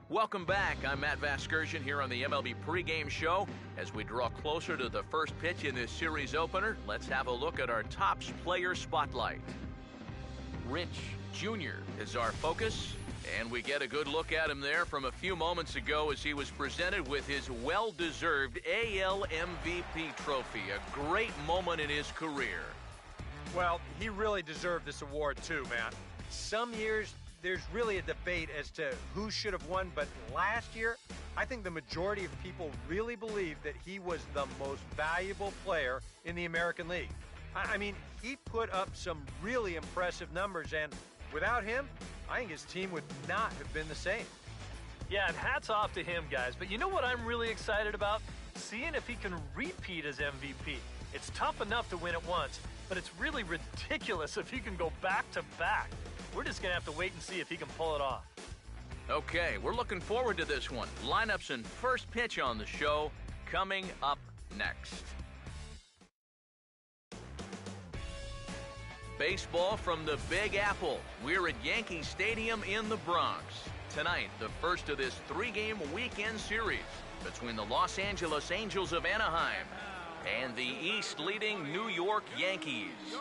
Welcome back. I'm Matt Vasgersian here on the MLB pregame show. As we draw closer to the first pitch in this series opener, let's have a look at our Topps player spotlight. Rich Jr. is our focus, and we get a good look at him there from a few moments ago as he was presented with his well-deserved AL MVP trophy. A great moment in his career. Well, he really deserved this award too, Matt. Some years, there's really a debate as to who should have won, but last year, I think the majority of people really believed that he was the most valuable player in the American League. I mean, he put up some really impressive numbers, and without him, I think his team would not have been the same. Yeah, and hats off to him, guys. But you know what I'm really excited about? Seeing if he can repeat as MVP. It's tough enough to win it once, but it's really ridiculous if he can go back to back. We're just going to have to wait and see if he can pull it off. Okay, we're looking forward to this one. Lineups and first pitch on the show coming up next. Baseball from the Big Apple. We're at Yankee Stadium in the Bronx. Tonight, the first of this three-game weekend series between the Los Angeles Angels of Anaheim and the East-leading New York Yankees.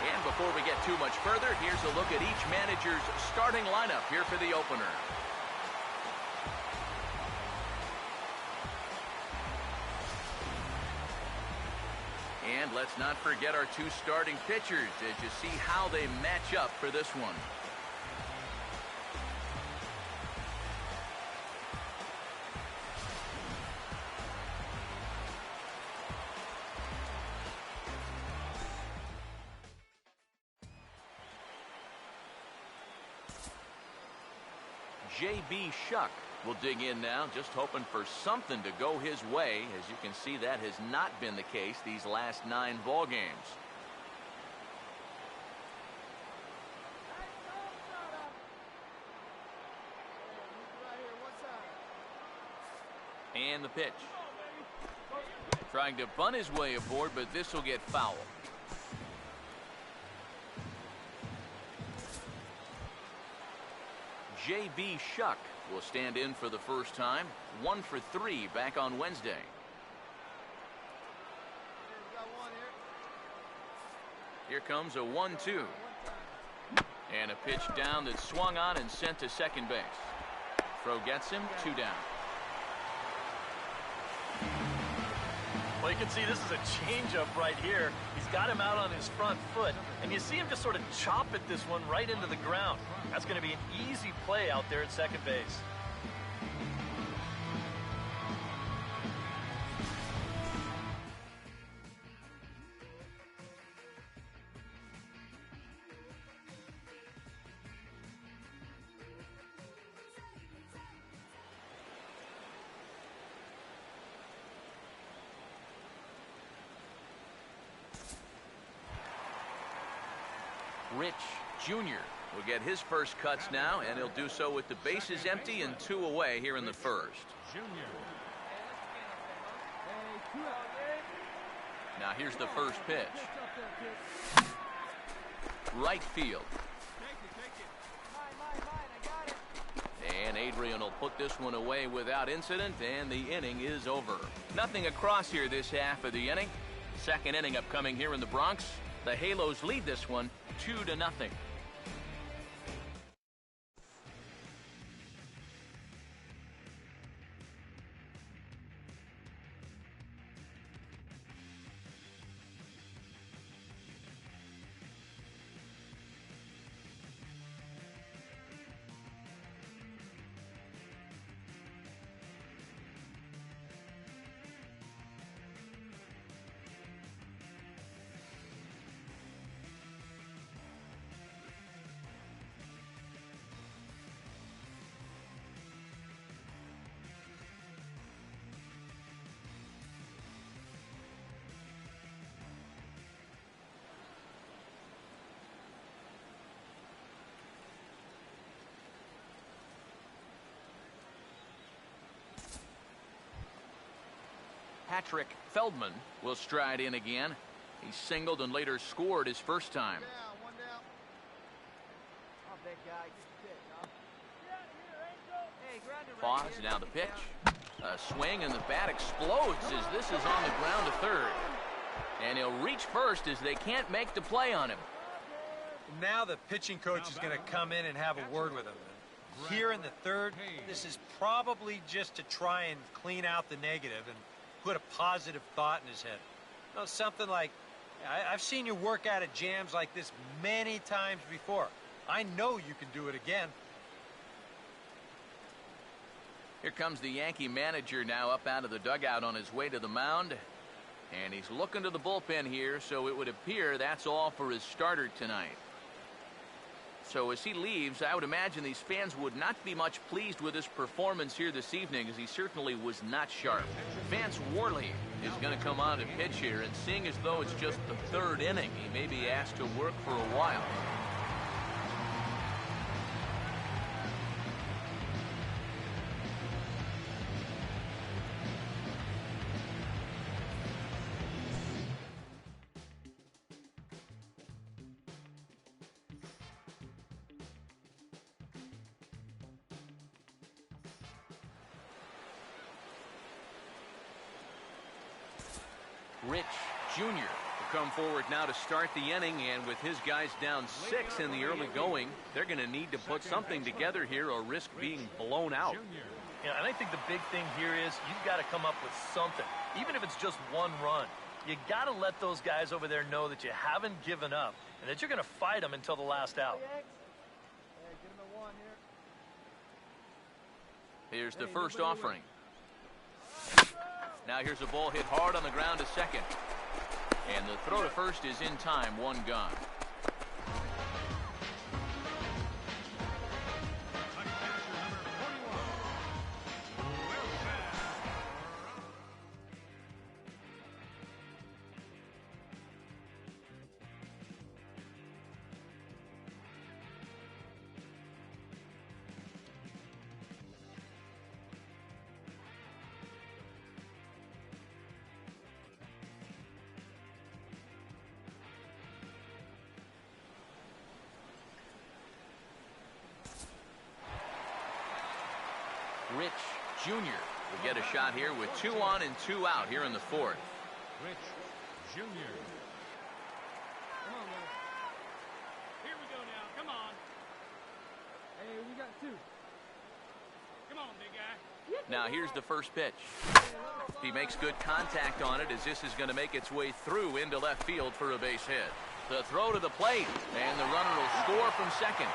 And before we get too much further, here's a look at each manager's starting lineup here for the opener. And let's not forget our two starting pitchers as you see how they match up for this one. J.B. Shuck will dig in now, just hoping for something to go his way. As you can see, that has not been the case these last 9 ball games. And the pitch. Trying to bunt his way aboard, but this will get foul. J.B. Shuck will stand in for the first time. 1 for 3 back on Wednesday. Here comes a 1-2. And a pitch down that swung on and sent to second base. Throw gets him, 2 down. Well, you can see this is a changeup right here. He's got him out on his front foot, and you see him just sort of chop at this one right into the ground. That's going to be an easy play out there at second base. Rich Jr. will get his first cuts now, and he'll do so with the bases empty and 2 away here in the first. Now here's the first pitch. Right field. And Adrian will put this one away without incident, and the inning is over. Nothing across here this half of the inning. Second inning upcoming here in the Bronx. The Halos lead this one 2-0. Patrick Feldman will stride in again. He singled and later scored his first time. Pause, now the pitch. A swing and the bat explodes as this is on the ground to third. And he'll reach first as they can't make the play on him. Now the pitching coach is going to come in and have a word with him. Here in the third, this is probably just to try and clean out the negative and put a positive thought in his head. You know, something like, I've seen you work out of jams like this many times before. I know you can do it again. Here comes the Yankee manager now up out of the dugout on his way to the mound. And he's looking to the bullpen here, so it would appear that's all for his starter tonight. So as he leaves, I would imagine these fans would not be much pleased with his performance here this evening, as he certainly was not sharp. Vance Worley is going to come on to pitch here, and seeing as though it's just the third inning, he may be asked to work for a while. Rich Jr. will come forward now to start the inning, and with his guys down 6 in the early going, they're going to need to put something together here or risk being blown out. Yeah, and I think the big thing here is you've got to come up with something, even if it's just one run. You got to let those guys over there know that you haven't given up and that you're going to fight them until the last out. Here's the first offering. Now here's a ball hit hard on the ground to second. And the throw to first is in time, one gone. Rich Jr. will get a shot here with 2 on and 2 out here in the fourth. Rich Jr. Come on, guys. Here we go now. Come on. Hey, we got 2. Come on, big guy. Now here's the first pitch. He makes good contact on it as this is going to make its way through into left field for a base hit. The throw to the plate, and the runner will score from second.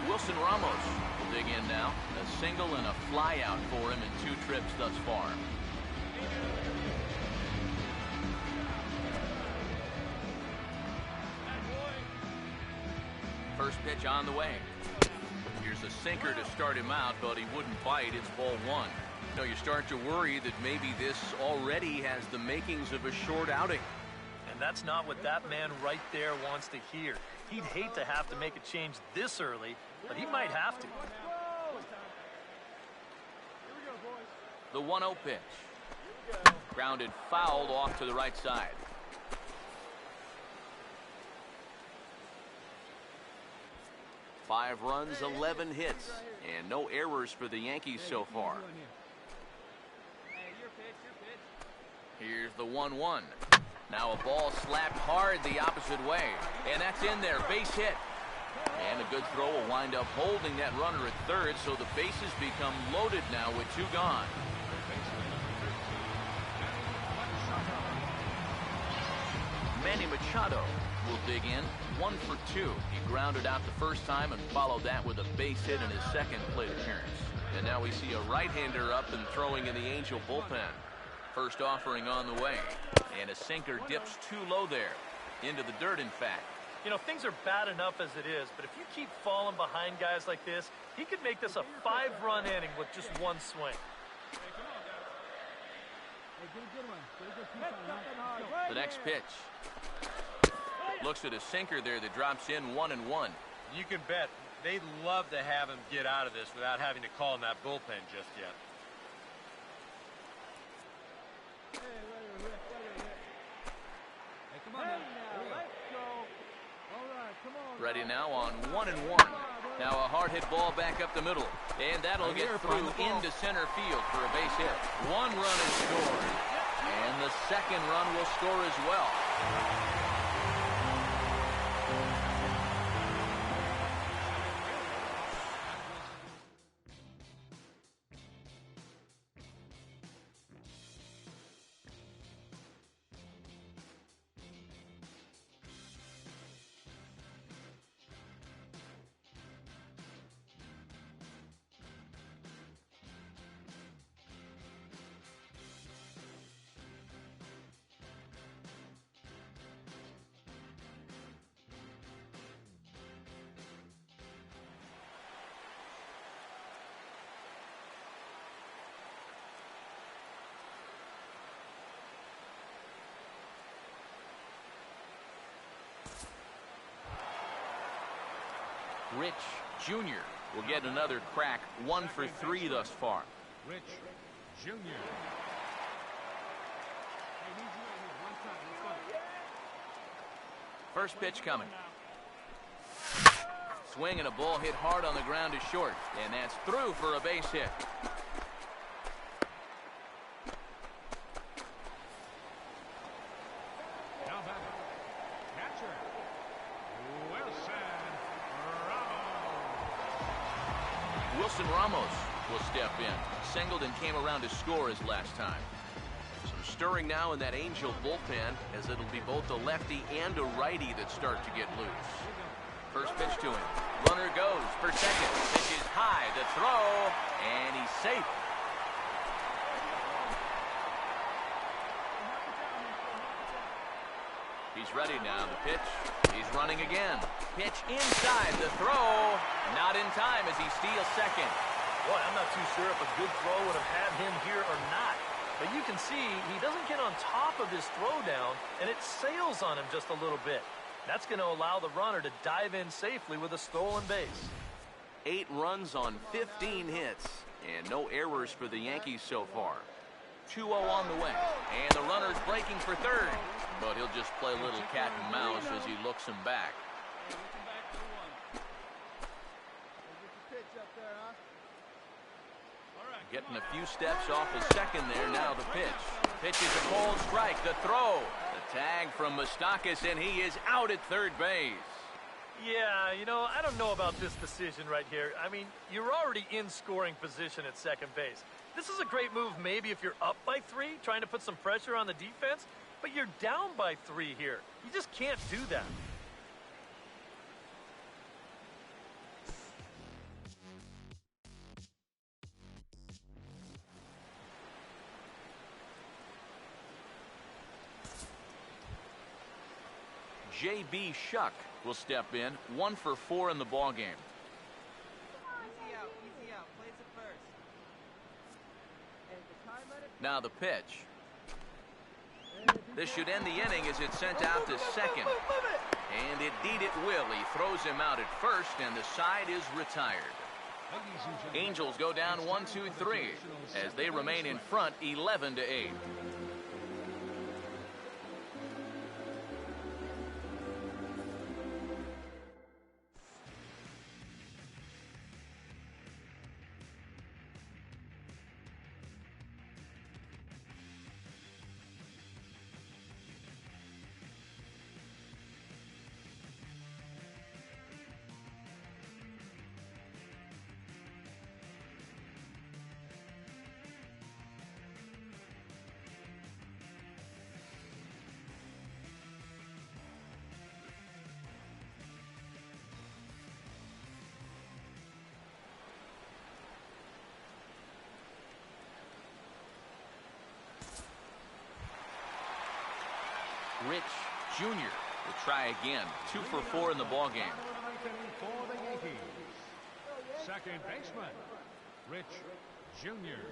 Wilson Ramos will dig in now. A single and a fly out for him in 2 trips thus far. First pitch on the way. Here's a sinker to start him out, but he wouldn't bite. It's ball 1. You know, you start to worry that maybe this already has the makings of a short outing. And that's not what that man right there wants to hear. He'd hate to have to make a change this early, but he might have to. The 1-0 pitch. Grounded fouled off to the right side. Five runs, 11 hits, and no errors for the Yankees so far. Here's the 1-1. Now a ball slapped hard the opposite way, and that's in there, base hit. And a good throw will wind up holding that runner at third, so the bases become loaded now with 2 gone. Manny Machado will dig in, 1 for 2. He grounded out the first time and followed that with a base hit in his second plate appearance. And now we see a right-hander up and throwing in the Angel bullpen. First offering on the way, and a sinker dips too low there, into the dirt in fact. You know, things are bad enough as it is, but if you keep falling behind guys like this, he could make this a 5-run inning with just 1 swing. The next pitch. Looks at a sinker there that drops in 1-1. You can bet they'd love to have him get out of this without having to call in that bullpen just yet. Ready now on 1-1. Now a hard hit ball back up the middle. And that'll get through into center field for a base hit. One run is scored. And the second run will score as well. Rich Jr. will get another crack, 1 for 3 thus far. Rich Jr. First pitch coming. Swing and a ball hit hard on the ground is short, and that's through for a base hit. Now back. Catcher. Wilson Ramos will step in. Singled and came around to score his last time. Some stirring now in that Angel bullpen, as it'll be both a lefty and a righty that start to get loose. First pitch to him. Runner goes for second. Pitch is high. The throw, and he's safe. He's ready now. The pitch. He's running again. Pitch inside. The throw. Not in time as he steals second. Boy, I'm not too sure if a good throw would have had him here or not. But you can see he doesn't get on top of his throw down, and it sails on him just a little bit. That's going to allow the runner to dive in safely with a stolen base. 8 runs on 15 hits, and no errors for the Yankees so far. 2-0 on the way, and the runner's breaking for third. But he'll just play a little cat and mouse as he looks him back. Getting a few steps off his second there. Now the pitch. Pitch is a cold strike. The throw. The tag from Moustakas, and he is out at third base. Yeah, you know, I don't know about this decision right here. I mean, you're already in scoring position at second base. This is a great move maybe if you're up by 3, trying to put some pressure on the defense, but you're down by 3 here. You just can't do that. J.B. Shuck will step in, 1 for 4 in the ball game. Now the pitch. This should end the inning as it's sent out to second. And indeed it will. He throws him out at first, and the side is retired. Angels go down 1-2-3 as they remain in front 11-8. Rich Jr. will try again. 2 for 4 in the ball game. For the Yankees, second baseman, Rich Jr.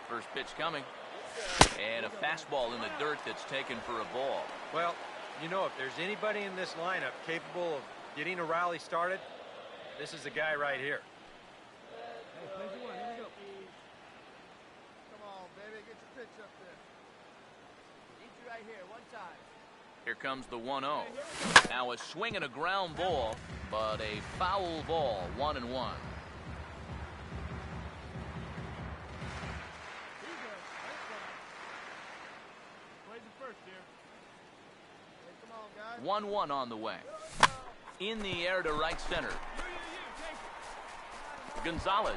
First pitch coming. And a fastball in the dirt that's taken for a ball. Well, you know, if there's anybody in this lineup capable of getting a rally started, this is the guy right here. Hey, play for 1. Here we go. Come on, baby. Get your pitch up there. Need you right here. 1 time. Here comes the 1-0. Now a swing and a ground ball, but a foul ball, 1-1. Plays it first here. 1-1 on the way. In the air to right center. Gonzalez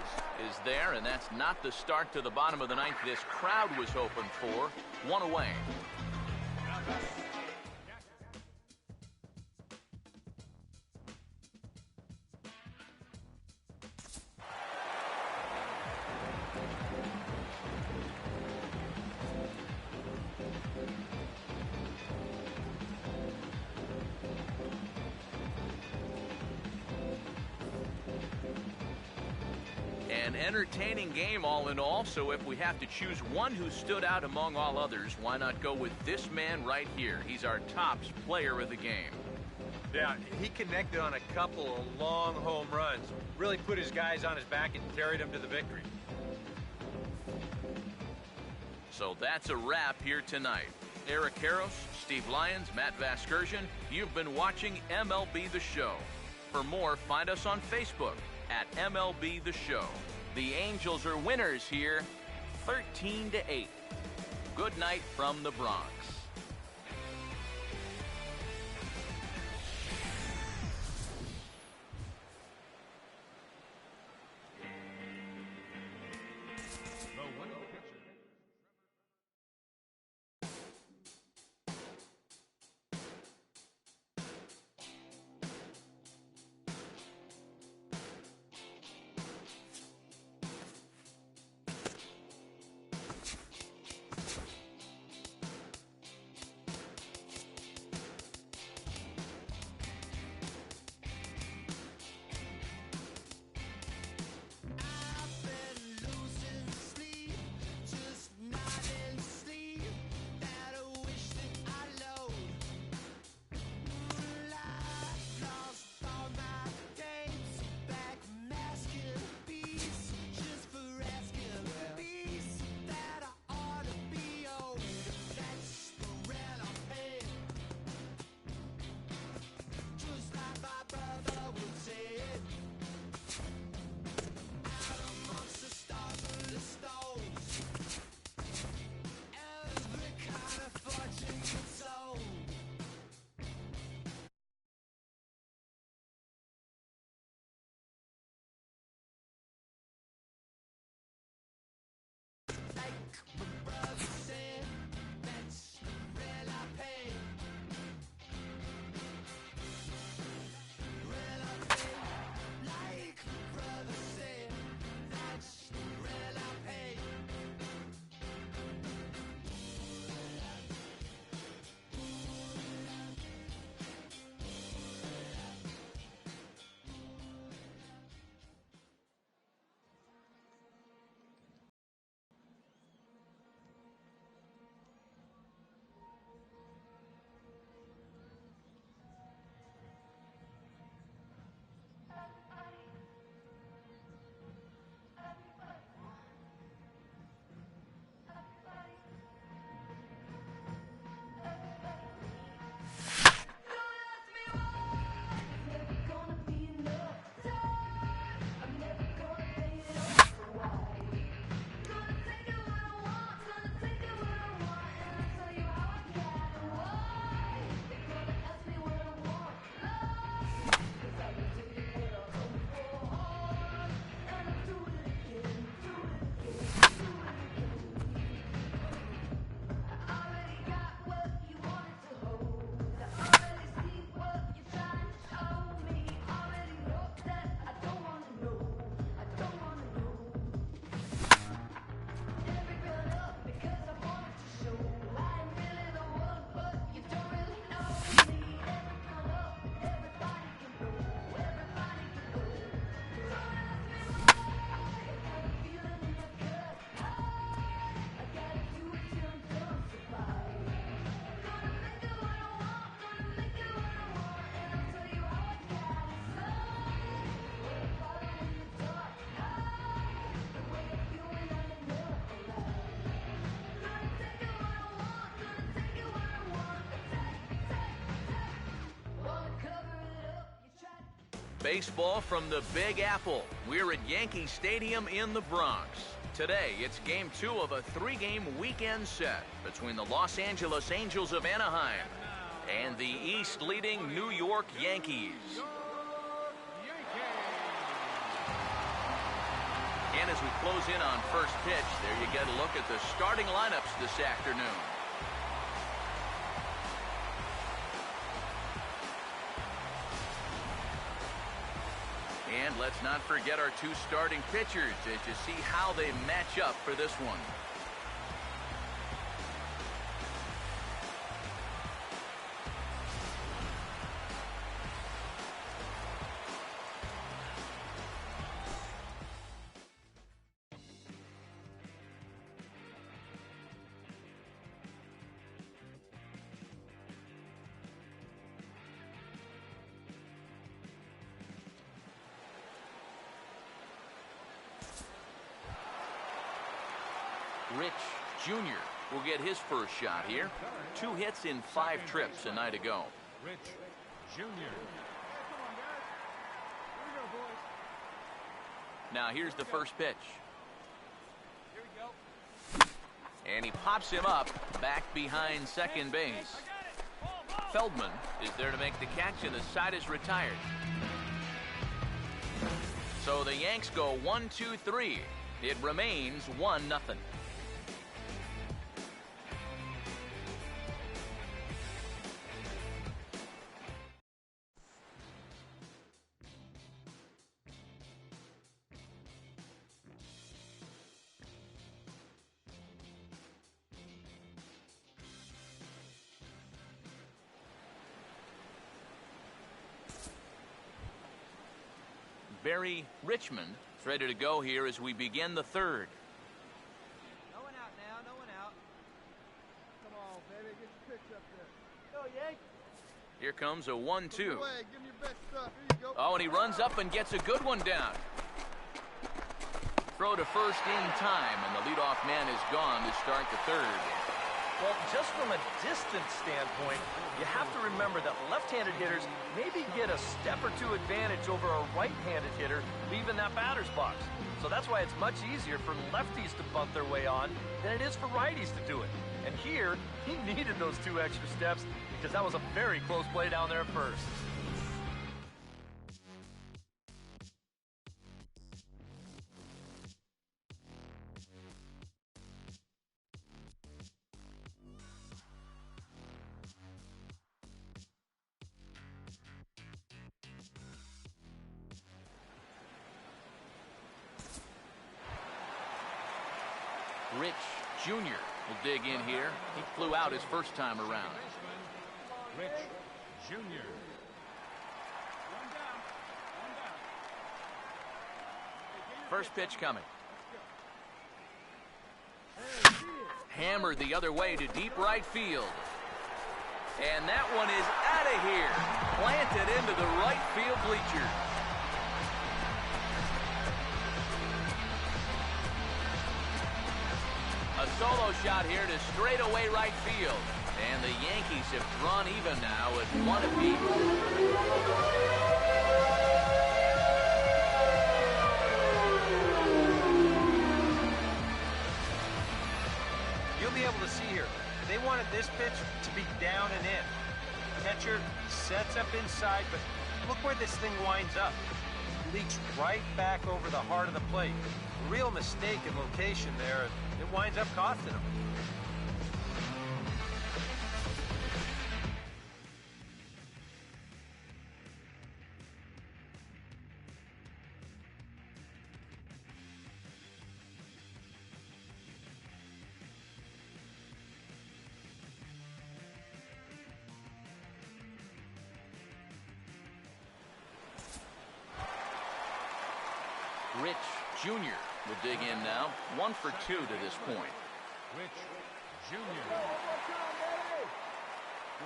is there, and that's not the start to the bottom of the ninth this crowd was hoping for. One away. An entertaining game all in all, so if we have to choose one who stood out among all others, why not go with this man right here? He's our tops player of the game. Yeah, he connected on a couple of long home runs. Really put his guys on his back and carried them to the victory. So that's a wrap here tonight. Eric Karros, Steve Lyons, Matt Vasgersian, you've been watching MLB The Show. For more, find us on Facebook at MLB The Show. The Angels are winners here, 13-8. Good night from the Bronx. Baseball from the Big Apple. We're at Yankee Stadium in the Bronx. Today, it's Game 2 of a 3-game weekend set between the Los Angeles Angels of Anaheim and the East-leading New York Yankees. And as we close in on first pitch, there you get a look at the starting lineups this afternoon. And let's not forget our 2 starting pitchers as you see how they match up for this one. Rich Jr. will get his first shot here. 2 hits in 5 trips a night ago. Rich Jr. Now here's the first pitch. And he pops him up back behind second base. Feldman is there to make the catch, and the side is retired. So the Yanks go 1-2-3. It remains 1-0. Barry Richmond is ready to go here as we begin the 3rd. No one out now, no one out. Come on, baby, get your pitch up there. Go, Yank. Here comes a 1-2. Give me your best stuff. Here you go. Oh, and he runs up and gets a good one down. Throw to first in time, and the leadoff man is gone to start the 3rd. Well, just from a distance standpoint, you have to remember that left-handed hitters maybe get a step or 2 advantage over a right-handed hitter leaving that batter's box. So that's why it's much easier for lefties to bunt their way on than it is for righties to do it. And here, he needed those 2 extra steps because that was a very close play down there at first. Rich Jr. will dig in here. He flew out his first time around. Rich Jr. First pitch coming. Hammered the other way to deep right field. And that one is out of here. Planted into the right field bleachers. A solo shot here to straightaway right field. And the Yankees have drawn even now at 1 apiece. You'll be able to see here, they wanted this pitch to be down and in. Catcher sets up inside, but look where this thing winds up. Leaks right back over the heart of the plate. A real mistake in location there. It winds up costing him. Rich Jr. will dig in now. 1 for 2 to this point. Rich Jr. Go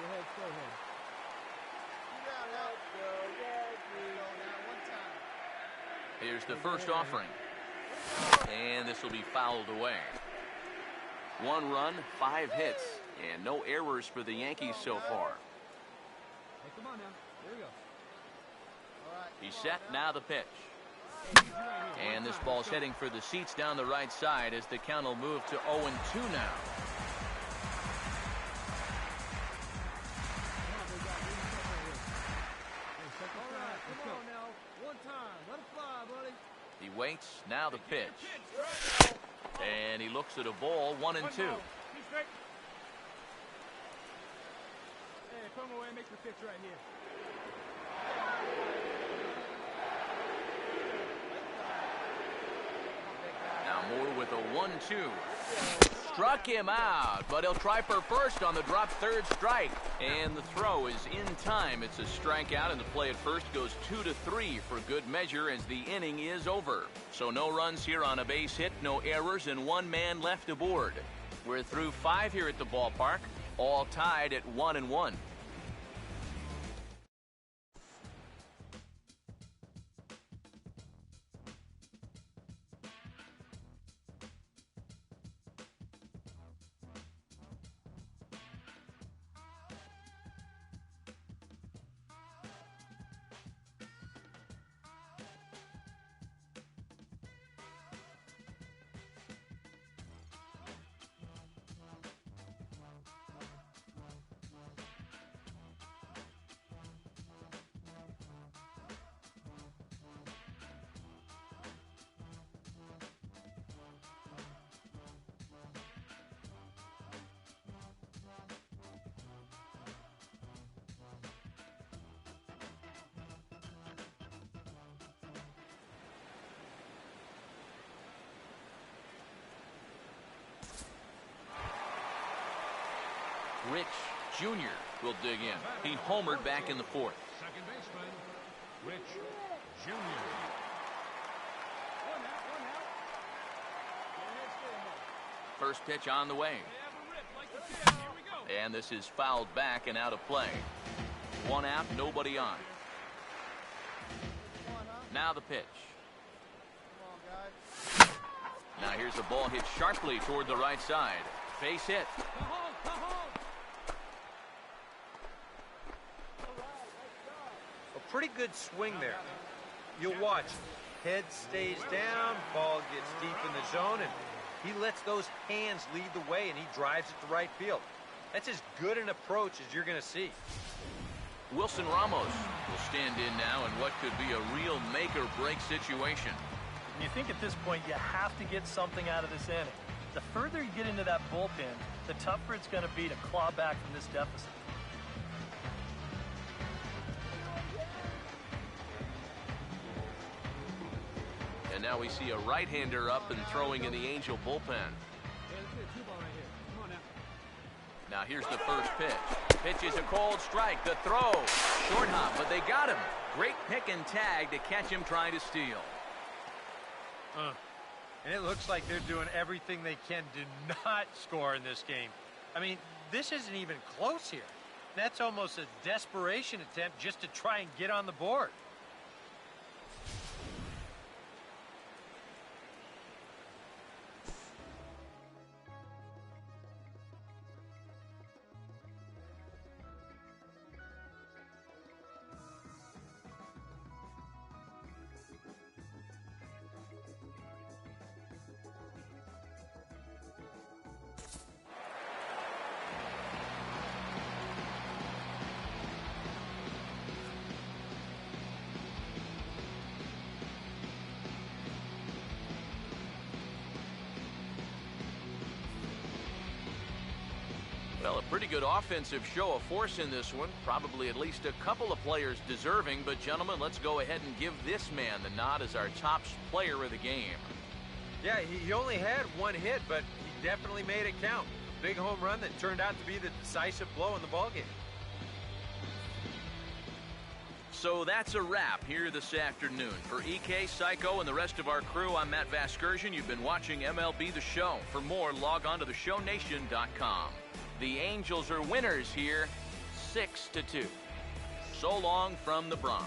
ahead, go ahead. Here's the first offering. And this will be fouled away. 1 run, 5 hits, and no errors for the Yankees so far. Hey, come on now. Here we go. He's set, now the pitch. And this ball's heading for the seats down the right side as the count will move to 0-2 now. He waits, now the pitch. And he looks at a ball, 1-2. Hey, come away and make the pitch right here. Now Moore with a 1-2. Struck him out, but he'll try for first on the drop third strike. And the throw is in time. It's a strikeout, and the play at first goes 2-3 for good measure as the inning is over. So no runs here on a base hit, no errors, and one man left aboard. We're through 5 here at the ballpark, all tied at 1-1. Rich Jr. will dig in. He homered back in the 4th. Second baseman, Rich Jr. First pitch on the way. And this is fouled back and out of play. 1 out, nobody on. Now the pitch. Now here's a ball hit sharply toward the right side. Base hit. A pretty good swing there. You'll watch. Head stays down, ball gets deep in the zone, and he lets those hands lead the way, and he drives it to right field. That's as good an approach as you're going to see. Wilson Ramos will stand in now in what could be a real make-or-break situation. And you think at this point you have to get something out of this inning. The further you get into that bullpen, the tougher it's going to be to claw back from this deficit. And now we see a right-hander up and throwing in the Angel bullpen. Now here's the first pitch. Pitch is a cold strike. The throw. Short hop, but they got him. Great pick and tag to catch him trying to steal. And it looks like they're doing everything they can to not score in this game. I mean, this isn't even close here. That's almost a desperation attempt just to try and get on the board. Well, a pretty good offensive show of force in this one. Probably at least a couple of players deserving. But, gentlemen, let's go ahead and give this man the nod as our top player of the game. Yeah, he only had 1 hit, but he definitely made it count. Big home run that turned out to be the decisive blow in the ballgame. So that's a wrap here this afternoon. For EK, Psycho, and the rest of our crew, I'm Matt Vasgersian. You've been watching MLB The Show. For more, log on to theshownation.com. The Angels are winners here, 6-2. So long from the Bronx.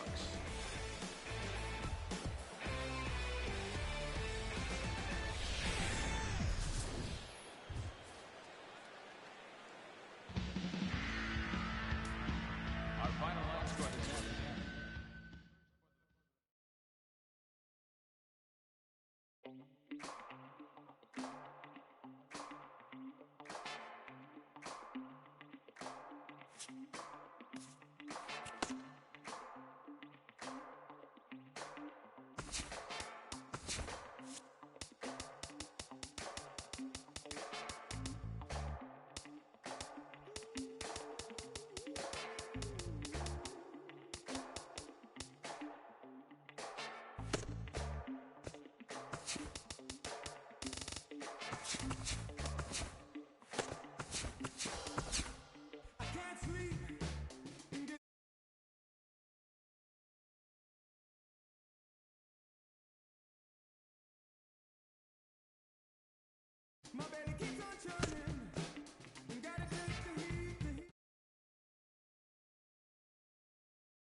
My